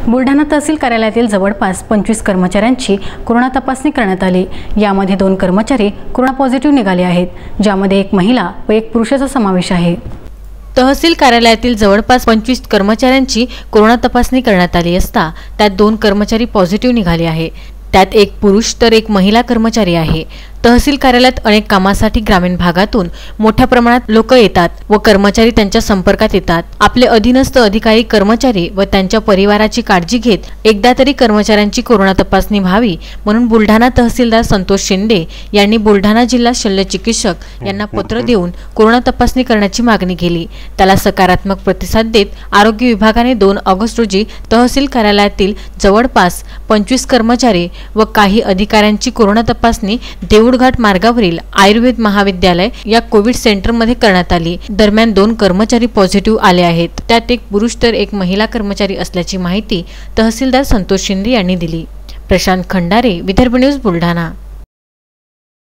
बुलढाणा तहसील कार्यालयातील जवळपास 25 कर्मचाऱ्यांची कोरोना तपासणी करण्यात आली। यामध्ये 2 कर्मचारी कोरोना पॉझिटिव्ह निघाले आहेत, ज्यामध्ये एक महिला व एक पुरुषाचा समावेश आहे। तहसील कार्यालयातील जवळपास 25 कर्मचाऱ्यांची कोरोना तपासणी करण्यात आली असता त्यात 2 कर्मचारी पॉझिटिव्ह निघाले आहे। त्यात एक पुरुष तर एक महिला कर्मचारी आहे। तहसील कार्यालयात अनेक कामासाठी ग्रामीण भागातून मोठ्या प्रमाणात लोक येतात व कर्मचारी त्यांच्या संपर्कात येतात। आपले अधीनस्थ अधिकारी कर्मचारी व त्यांच्या परिवाराची काळजी घेत एकदा तरी कर्मचाऱ्यांची कोरोना तपासणी व्हावी म्हणून बुलढाणा तहसीलदार संतोष शिंदे यांनी बुलढाणा जिल्हा शल्य चिकित्सक यांना पत्र देऊन कोरोना तपासणी करण्याची मागणी केली। त्याला सकारात्मक प्रतिसाद देत आरोग्य विभागाने 2 ऑगस्ट रोजी तहसील कार्यालयातील जवळपास 25 कर्मचारी व काही अधिकाऱ्यांची कोरोना तपासणी देऊळघाट मार्गावरील आयुर्वेद महाविद्यालय या कोविड सेंटर मध्ये करण्यात आली। दरम्यान 2 कर्मचारी पॉझिटिव्ह आले आहेत। त्यात एक पुरुष तर एक महिला कर्मचारी असल्याची माहिती तहसीलदार संतोष शिंदे यांनी दिली। प्रशांत खंडारे, विदर्भ न्यूज, बुलढाणा।